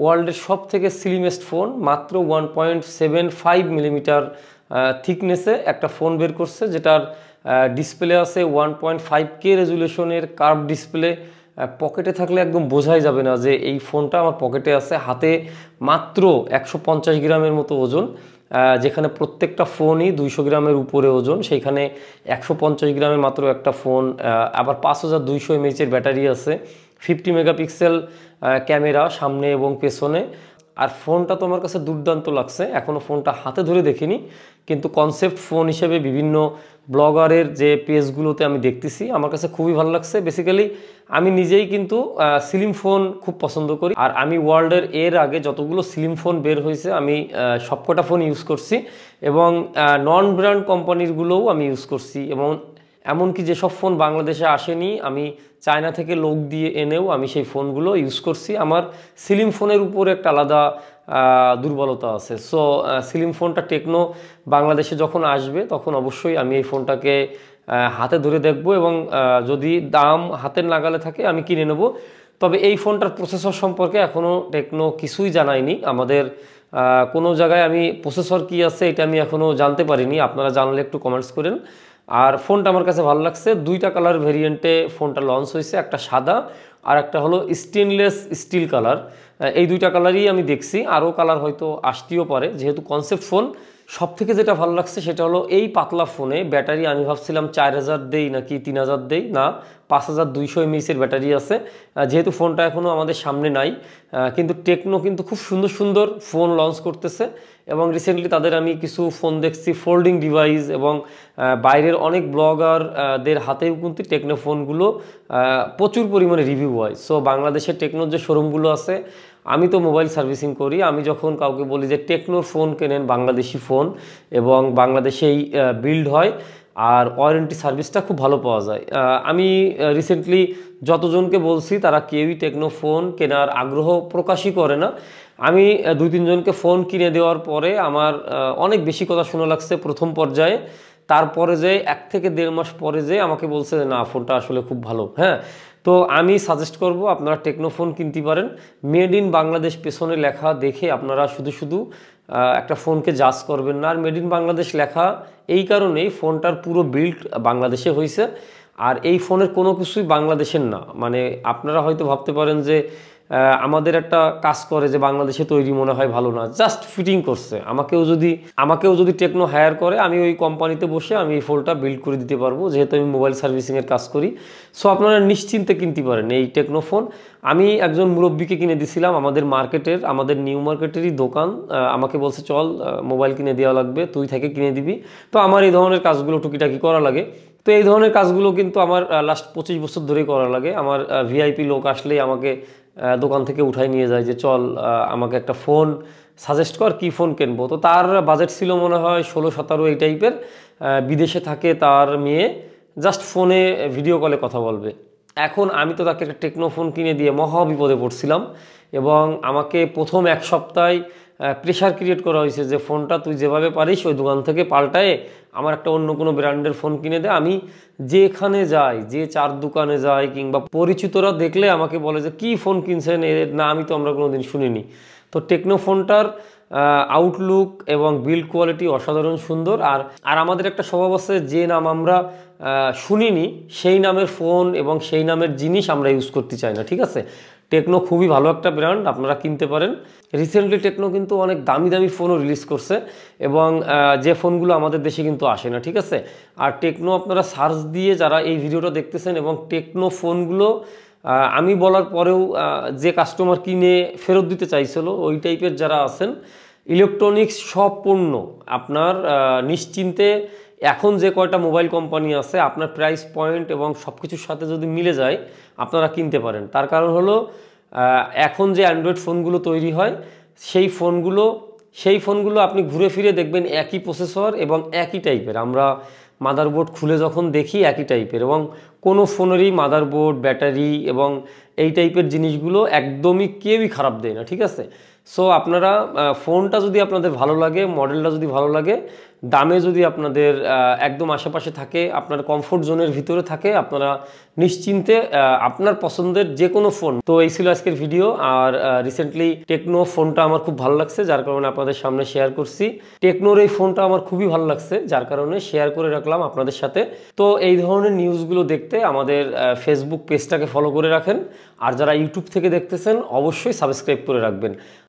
ওয়ার্ল্ডের সব থেকে স্লিমেস্ট ফোন, মাত্র 1.75 মিলিমিটার থিকনেসে একটা ফোন বের করছে, যেটার ডিসপ্লে আছে 1.5K রেজুলেশনের কার্ভ ডিসপ্লে। পকেটে থাকলে একদম বোঝাই যাবে না যে এই ফোনটা আমার পকেটে আছে। হাতে মাত্র 150 গ্রামের মতো ওজন, যেখানে প্রত্যেকটা ফোনই 200 গ্রামের উপরে ওজন, সেইখানে 150 গ্রামের মাত্র একটা ফোন। আবার 5200 mAh ব্যাটারি আছে, 50 মেগাপিক্সেল ক্যামেরা সামনে এবং পেছনে। আর ফোনটা তো আমার কাছে দুর্দান্ত লাগছে। এখনও ফোনটা হাতে ধরে দেখিনি, কিন্তু কনসেপ্ট ফোন হিসেবে বিভিন্ন ব্লগারের যে পেজগুলোতে আমি দেখতেছি, আমার কাছে খুবই ভালো লাগছে। বেসিক্যালি আমি নিজেই কিন্তু স্লিম ফোন খুব পছন্দ করি, আর আমি ওয়ার্ল্ডের এর আগে যতগুলো স্লিম ফোন বের হয়েছে আমি সবকটা ফোন ইউজ করছি, এবং নন ব্র্যান্ড কোম্পানিরগুলোও আমি ইউজ করছি। এবং এমনকি যেসব ফোন বাংলাদেশে আসেনি, আমি চায়না থেকে লোক দিয়ে এনেও আমি সেই ফোনগুলো ইউজ করছি। আমার স্লিম ফোনের উপরে একটা আলাদা দুর্বলতা আছে। সো স্লিম ফোনটা টেকনো বাংলাদেশে যখন আসবে তখন অবশ্যই আমি এই ফোনটাকে হাতে ধরে দেখব, এবং যদি দাম হাতের নাগালে থাকে আমি কিনে নেব। তবে এই ফোনটার প্রসেসর সম্পর্কে এখনও টেকনো কিছুই জানায়নি আমাদের। কোনো জায়গায় আমি প্রসেসর কি আছে এটা আমি এখনও জানতে পারিনি, আপনারা জানলে একটু কমেন্টস করেন। আর ফোনটা আমার কাছে ভালো লাগছে। দুইটা কালার ভেরিয়েন্টে ফোনটা লঞ্চ হয়েছে, একটা সাদা আর একটা হলো স্টেনলেস স্টিল কালার। এই দুইটা কালারই আমি দেখছি, আরও কালার হয়তো আসতেও পারে, যেহেতু কনসেপ্ট ফোন। সব থেকে যেটা ভালো লাগছে সেটা হলো এই পাতলা ফোনে ব্যাটারি আমি ভাবছিলাম 4000 দেই নাকি 3000 দেই, না 5200 mAh ব্যাটারি আছে। যেহেতু ফোনটা এখনও আমাদের সামনে নাই, কিন্তু টেকনো কিন্তু খুব সুন্দর সুন্দর ফোন লঞ্চ করতেছে। এবং রিসেন্টলি তাদের আমি কিছু ফোন দেখছি ফোল্ডিং ডিভাইস, এবং বাইরের অনেক ব্লগারদের হাতেও কিন্তু টেকনো ফোনগুলো প্রচুর পরিমাণে রিভিউ হয়। সো বাংলাদেশের টেকনোর যে শোরুমগুলো আছে, আমি তো মোবাইল সার্ভিসিং করি, আমি যখন কাউকে বলি যে টেকনোর ফোন কেনেন, বাংলাদেশি ফোন এবং বাংলাদেশেই বিল্ড হয়, আর ওয়ারেন্টি সার্ভিসটা খুব ভালো পাওয়া যায়। আমি রিসেন্টলি যতজনকে বলছি তারা কেউই টেকনো ফোন কেনার আগ্রহ প্রকাশই করে না। আমি 2-3 জনকে ফোন কিনে দেওয়ার পরে আমার অনেক বেশি কথা শোনা লাগছে প্রথম পর্যায়ে। তারপরে যে 1 থেকে 1.5 মাস পরে যে আমাকে বলছে না ফোনটা আসলে খুব ভালো। হ্যাঁ, তো আমি সাজেস্ট করব আপনারা টেকনো ফোন কিনতে পারেন। মেড ইন বাংলাদেশ পেছনে লেখা দেখে আপনারা শুধু শুধু একটা ফোনকে জাজ করবেন না। আর মেড ইন বাংলাদেশ লেখা এই কারণেই, ফোনটার পুরো বিল্ড বাংলাদেশে হয়েছে, আর এই ফোনের কোনো কিছুই বাংলাদেশের না। মানে আপনারা হয়তো ভাবতে পারেন যে আমাদের একটা কাজ করে যে বাংলাদেশে তৈরি মনে হয় ভালো না, জাস্ট ফিটিং করছে। আমাকেও যদি টেকনো হায়ার করে, আমি ওই কোম্পানিতে বসে আমি এই ফোনটা বিল্ড করে দিতে পারবো, যেহেতু আমি মোবাইল সার্ভিসিংয়ের কাজ করি। সো আপনারা নিশ্চিন্তে কিনতে পারেন এই টেকনো ফোন। আমি একজন মুরব্বীকে কিনে দিছিলাম, আমাদের নিউ মার্কেটেরই দোকান। আমাকে বলছে চল মোবাইল কিনে দেওয়া লাগবে, তুই থেকে কিনে দিবি। তো আমার এই ধরনের কাজগুলো টুকিটাকি করা লাগে। তো এই ধরনের কাজগুলো কিন্তু আমার লাস্ট 25 বছর ধরেই করা লাগে। আমার ভিআইপি লোক আসলেই আমাকে দোকান থেকে উঠাই নিয়ে যায় যে চল আমাকে একটা ফোন সাজেস্ট কর, কি ফোন কিনবো। তো তার বাজেট ছিল মনে হয় 16-17 এই টাইপের। বিদেশে থাকে তার মেয়ে, জাস্ট ফোনে ভিডিও কলে কথা বলবে। এখন আমি তো তাকে একটা টেকনো ফোন কিনে দিয়ে মহা বিপদে পড়ছিলাম, এবং আমাকে প্রথম 1 সপ্তাহে প্রেশার ক্রিয়েট করা হয়েছে যে ফোনটা তুই যেভাবে পারিস ওই দোকান থেকে পাল্টায়ে আমার একটা অন্য কোনো ব্র্যান্ডের ফোন কিনে দে। আমি যেখানে যাই, যে 4 দোকানে যাই, কিংবা পরিচিতরা দেখলে আমাকে বলে যে কি ফোন কিনছেন, এর না আমি তো আমরা কোনোদিন শুনিনি। তো টেকনো ফোনটার আউটলুক এবং বিল্ড কোয়ালিটি অসাধারণ সুন্দর। আর আমাদের একটা স্বভাব আছে, যে নাম আমরা শুনিনি সেই নামের ফোন এবং সেই নামের জিনিস আমরা ইউজ করতে চাই না, ঠিক আছে। টেকনো খুবই ভালো একটা ব্র্যান্ড, আপনারা কিনতে পারেন। রিসেন্টলি টেকনো কিন্তু অনেক দামি দামি ফোনও রিলিজ করছে, এবং যে ফোনগুলো আমাদের দেশে কিন্তু আসে না, ঠিক আছে। আর টেকনো আপনারা সার্চ দিয়ে যারা এই ভিডিওটা দেখতেছেন, এবং টেকনো ফোনগুলো আমি বলার পরেও যে কাস্টমার কিনে ফেরত দিতে চাইছিল, ওই টাইপের যারা আছেন, ইলেকট্রনিক্স সব পণ্য আপনার নিশ্চিন্তে, এখন যে কয়টা মোবাইল কোম্পানি আছে আপনার প্রাইস পয়েন্ট এবং সব কিছুর সাথে যদি মিলে যায় আপনারা কিনতে পারেন। তার কারণ হলো এখন যে অ্যান্ড্রয়েড ফোনগুলো তৈরি হয়, সেই ফোনগুলো আপনি ঘুরে ফিরে দেখবেন একই প্রসেসর এবং একই টাইপের। আমরা মাদারবোর্ড খুলে যখন দেখি একই টাইপের, এবং কোনো ফোনেরই মাদারবোর্ড, ব্যাটারি এবং এই টাইপের জিনিসগুলো একদমই কেউই খারাপ দেয় না, ঠিক আছে। সো আপনারা ফোনটা যদি আপনাদের ভালো লাগে, মডেলটা যদি ভালো লাগে, দামে যদি আপনাদের একদম আশেপাশে থাকে, আপনার কমফোর্ট জোনের ভিতরে থাকে, আপনারা নিশ্চিন্তে আপনার পছন্দের যে কোনো ফোন। তো এই ছিল আজকের ভিডিও। আর রিসেন্টলি টেকনো ফোনটা আমার খুব ভালো লাগছে, যার কারণে আপনাদের সামনে শেয়ার করছি। টেকনোর এই ফোনটা আমার খুবই ভালো লাগছে, যার কারণে শেয়ার করে রাখলাম আপনাদের সাথে। তো এই ধরনের নিউজগুলো দেখতে আমাদের ফেসবুক পেজটাকে ফলো করে রাখেন, আর যারা ইউটিউব থেকে দেখতেছেন অবশ্যই সাবস্ক্রাইব করে রাখবেন।